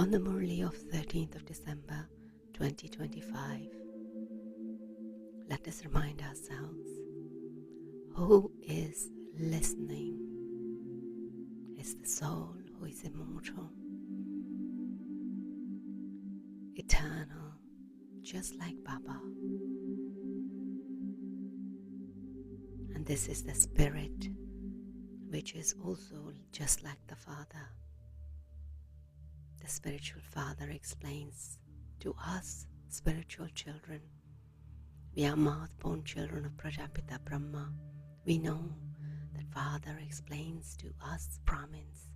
On the Murli of 13th of December 2025, let us remind ourselves, who is listening is the soul who is immortal, eternal, just like Baba. And this is the spirit, which is also just like the Father. The spiritual Father explains to us, spiritual children. We are mouth-born children of Prajapita Brahma. We know that Father explains to us, Brahmins.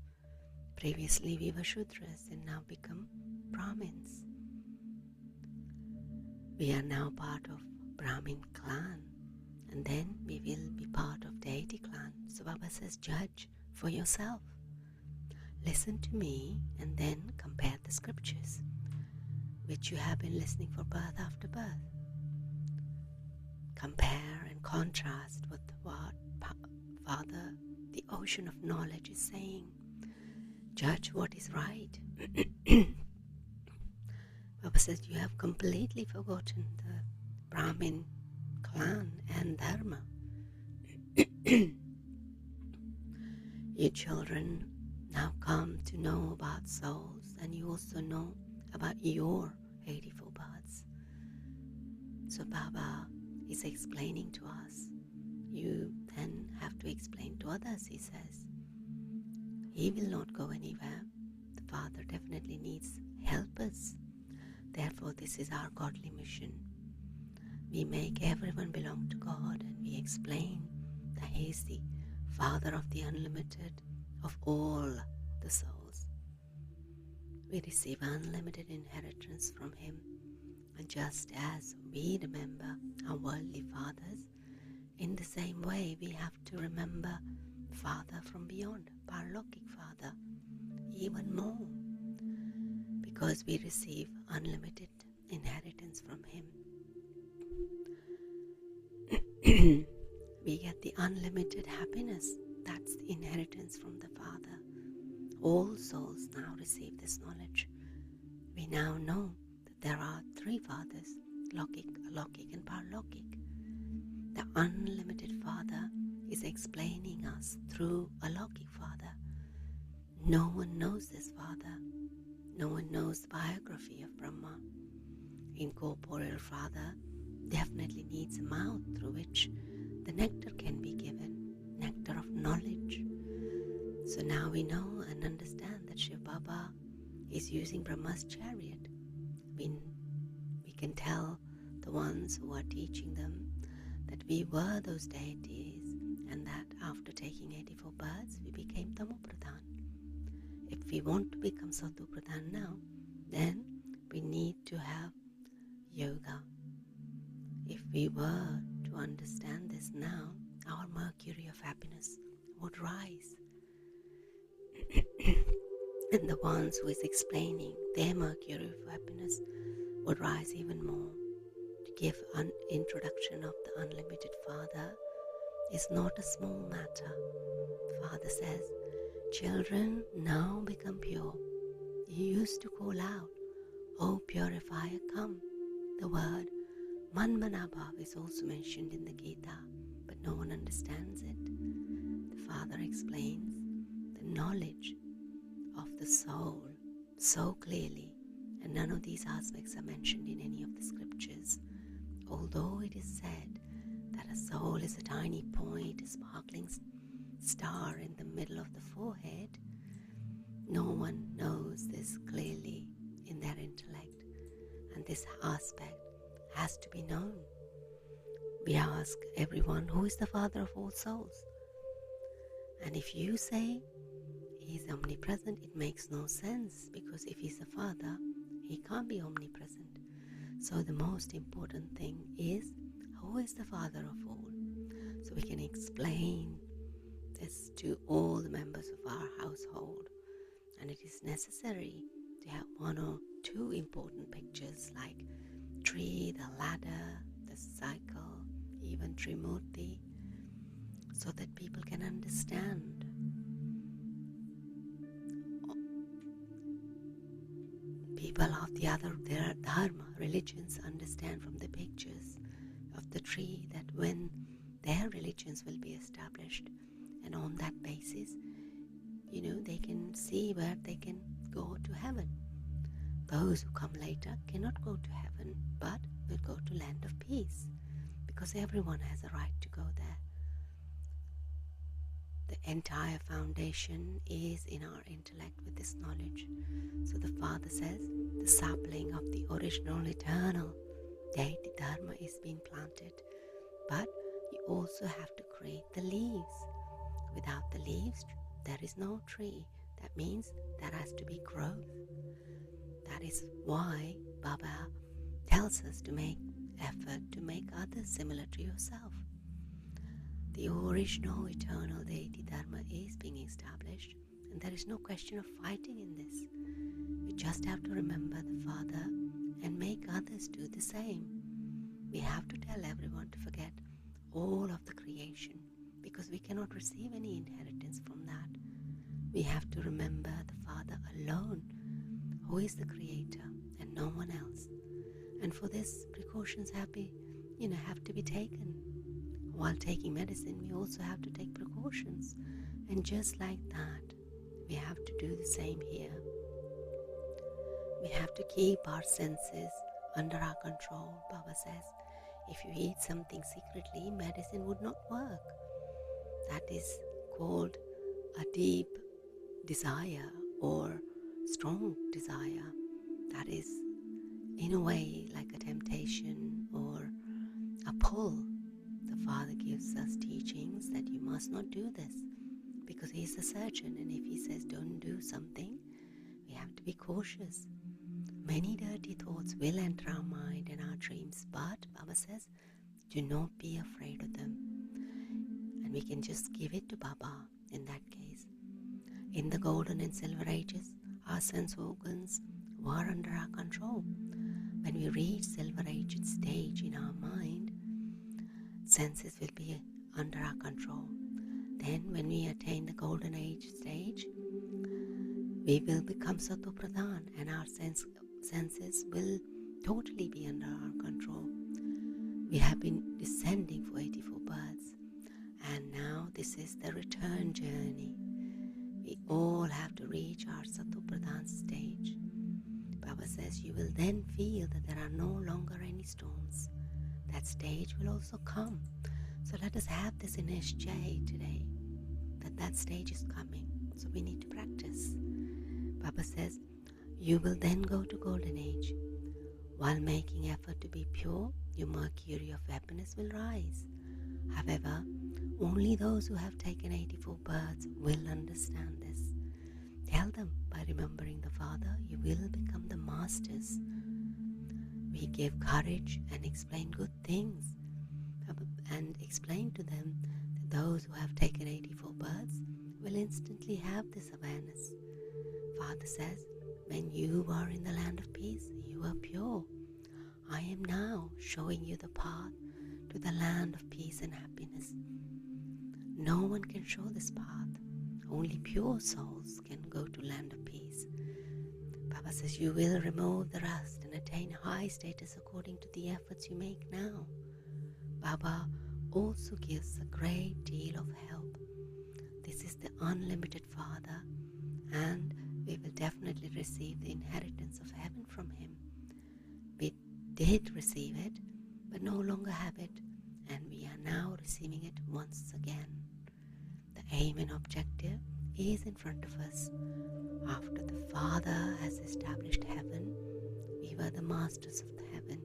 Previously we were Shudras and now become Brahmins. We are now part of Brahmin clan, and then we will be part of deity clan. So Baba says, judge for yourself. Listen to me and then compare the scriptures, which you have been listening for birth after birth. Compare and contrast with what Father, the ocean of knowledge, is saying. Judge what is right. Baba says, you have completely forgotten the Brahmin clan and dharma. You children now come to know about souls, and you also know about your 84 births. So Baba is explaining to us. You then have to explain to others, he says. He will not go anywhere. The Father definitely needs helpers. Therefore, this is our godly mission. We make everyone belong to God, and we explain that He is the Father of the unlimited, of all the souls. We receive unlimited inheritance from Him, and just as we remember our worldly fathers, in the same way we have to remember Father from beyond, Paralokic Father, even more, because we receive unlimited inheritance from Him. We get the unlimited happiness. That's the inheritance from the Father. All souls now receive this knowledge. We now know that there are three fathers, Lokic, Alokik and Paralokic. The unlimited Father is explaining us through Alokik Father. No one knows this Father. No one knows the biography of Brahma. Incorporeal Father definitely needs a mouth through which the nectar can be given, nectar of knowledge. So now we know and understand that Shiv Baba is using Brahma's chariot. We can tell the ones who are teaching them that we were those deities, and that after taking 84 births we became Tamopradhan. If we want to become Sattva-pradhan now, then we need to have yoga. If we were to understand this now, our mercury of happiness would rise. And the ones who is explaining their mercury of happiness would rise even more. To give an introduction of the unlimited Father is not a small matter. Father says, children, now become pure. You used to call out, O purifier, come. The word Manmanabhav is also mentioned in the Gita, but no one understands it. The Father explains the knowledge of the soul so clearly, and none of these aspects are mentioned in any of the scriptures. Although it is said that a soul is a tiny point, a sparkling star in the middle of the forehead, no one knows this clearly in their intellect, and this aspect has to be known. We ask everyone, who is the Father of all souls? And if you say He is omnipresent, it makes no sense, because if He's the Father, He can't be omnipresent. So the most important thing is, who is the Father of all? So we can explain this to all the members of our household. And it is necessary to have one or two important pictures like tree, the ladder, the cycle, even Trimurti, so that people can understand people of the other dharma, religions, understand from the pictures of the tree that when their religions will be established, and on that basis, they can see where they can go to heaven. Those who come later cannot go to heaven, but will go to land of peace, because everyone has a right to go there. The entire foundation is in our intellect with this knowledge. So the Father says, the sapling of the original eternal deity dharma is being planted, but you also have to create the leaves. Without the leaves, there is no tree. That means there has to be growth. That is why Baba tells us to make effort to make others similar to yourself. The original eternal deity dharma is being established, and there is no question of fighting in this. We just have to remember the Father and make others do the same. We have to tell everyone to forget all of the creation, because we cannot receive any inheritance from that. We have to remember the Father alone, who is the creator, and no one else. And for this, precautions have to be taken. While taking medicine, we also have to take precautions. And just like that, we have to do the same here. We have to keep our senses under our control. Baba says, if you eat something secretly, medicine would not work. That is called a deep desire or strong desire. That is, in a way, like a temptation or a pull. The Father gives us teachings that you must not do this, because He is a surgeon, and if He says don't do something, we have to be cautious. Many dirty thoughts will enter our mind and our dreams, but Baba says, do not be afraid of them. And we can just give it to Baba in that case. In the golden and silver ages, our sense organs were under our control. When we reach silver age stage in our mind, senses will be under our control. Then when we attain the golden age stage, we will become Sattva Pradhan, and our senses will totally be under our control. We have been descending for 84 births, and now this is the return journey. We all have to reach our Sattva Pradhan stage. Baba says you will then feel that there are no longer any storms. That stage will also come. So let us have this in SJ today, that stage is coming. So we need to practice. Baba says, you will then go to golden age. While making effort to be pure, your mercury of happiness will rise. However, only those who have taken 84 births will understand this. Tell them, by remembering the Father, you will become the masters. We give courage and explain good things, and explain to them that those who have taken 84 births will instantly have this awareness. Father says, when you are in the land of peace, you are pure. I am now showing you the path to the land of peace and happiness. No one can show this path. Only pure souls can go to land of peace. Baba says you will remove the rust and attain high status according to the efforts you make now. Baba also gives a great deal of help. This is the unlimited Father, and we will definitely receive the inheritance of heaven from Him. We did receive it, but no longer have it, and we are now receiving it once again. The aim and objective is in front of us. After the Father has established heaven, we were the masters of the heaven,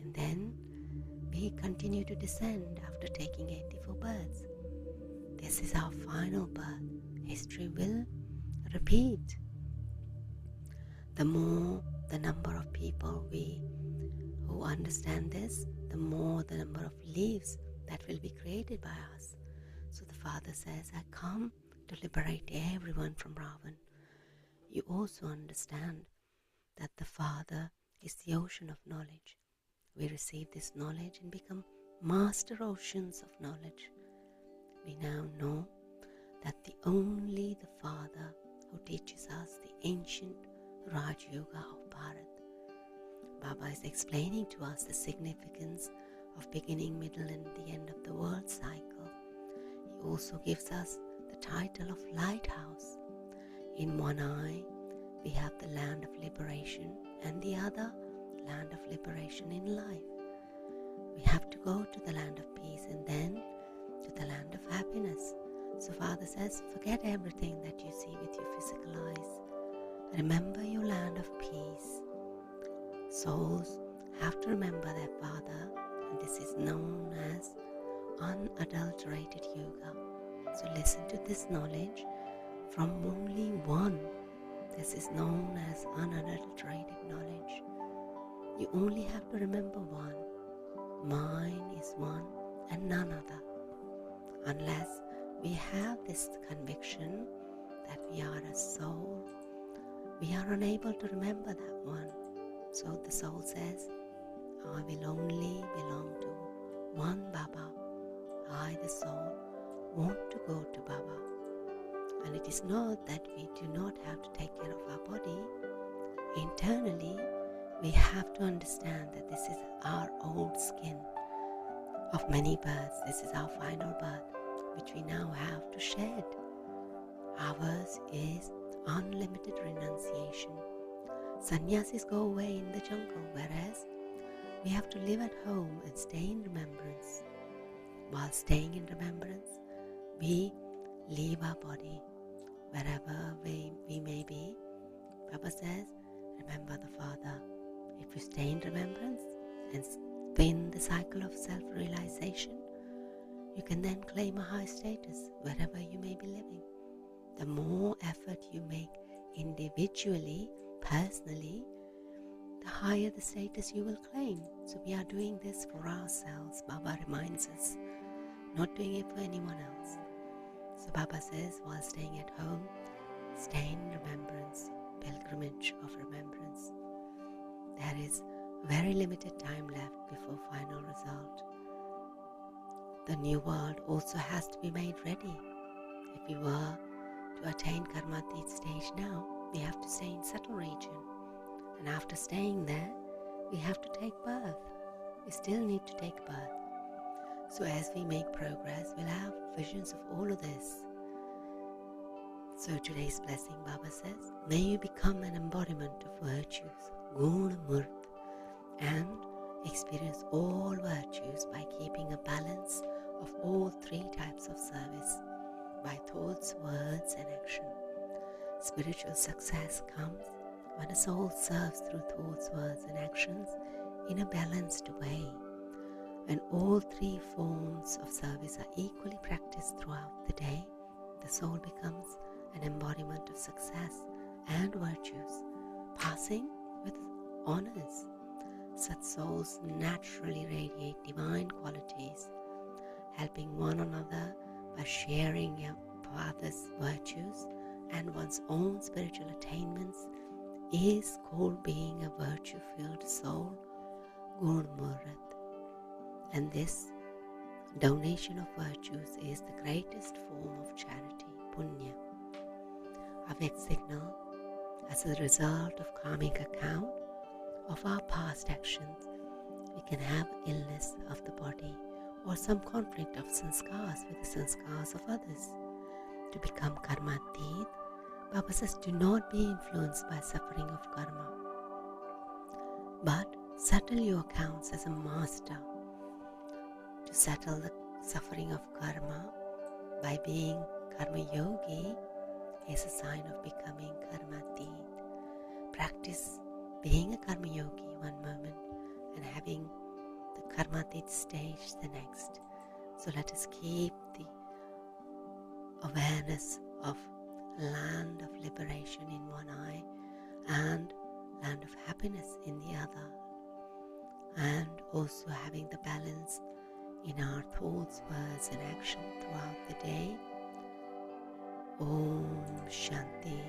and then we continue to descend after taking 84 births. This is our final birth. History will repeat. The more the number of people who understand this, the more the number of leaves that will be created by us. So the Father says, I come to liberate everyone from Ravan. You also understand that the Father is the ocean of knowledge. We receive this knowledge and become master oceans of knowledge. We now know that only the Father who teaches us the ancient Raj Yoga of Bharat. Baba is explaining to us the significance of beginning, middle and the end of the world cycle. He also gives us the title of lighthouse. In one eye, we have the land of liberation and the other, land of liberation in life. We have to go to the land of peace and then to the land of happiness. So Father says, forget everything that you see with your physical eyes. Remember your land of peace. Souls have to remember their Father, and this is known as unadulterated yoga. So listen to this knowledge from only one. This is known as unadulterated knowledge. You only have to remember one. Mine is one and none other. Unless we have this conviction that we are a soul, we are unable to remember that one. So the soul says, I will only belong to one Baba. I, the soul, want to go to Baba. And it is not that we do not have to take care of our body. Internally, we have to understand that this is our old skin of many births. This is our final birth, which we now have to shed. Ours is unlimited renunciation. Sannyasis go away in the jungle, whereas we have to live at home and stay in remembrance. While staying in remembrance, we leave our body wherever we may be. Baba says, remember the Father. If you stay in remembrance and spin the cycle of self-realization, you can then claim a high status wherever you may be living. The more effort you make individually, personally, the higher the status you will claim. So we are doing this for ourselves, Baba reminds us, not doing it for anyone else. So Baba says, while staying at home, stay in remembrance, pilgrimage of remembrance. There is very limited time left before final result. The new world also has to be made ready. If we were to attain karmateet stage now, we have to stay in subtle region. And after staying there, we have to take birth. We still need to take birth. So as we make progress, we'll have visions of all of this. So today's blessing, Baba says, may you become an embodiment of virtues, Guna Murt, and experience all virtues by keeping a balance of all three types of service, by thoughts, words and action. Spiritual success comes when a soul serves through thoughts, words and actions in a balanced way. When all three forms of service are equally practiced throughout the day, the soul becomes an embodiment of success and virtues, passing with honors. Such souls naturally radiate divine qualities, helping one another by sharing your Father's virtues and one's own spiritual attainments is called being a virtue-filled soul, Gurmurat. And this donation of virtues is the greatest form of charity, Punya. Avyakt Signal, as a result of karmic account of our past actions, we can have illness of the body or some conflict of sanskars with the sanskars of others. To become karmateet, Baba says, do not be influenced by suffering of karma, but settle your accounts as a master. To settle the suffering of karma by being karma yogi is a sign of becoming karmateet. Practice being a karma yogi one moment and having the karmateet stage the next. So let us keep the awareness of land of liberation in one eye and land of happiness in the other, and also having the balance in our thoughts, words and action throughout the day. Om Shanti.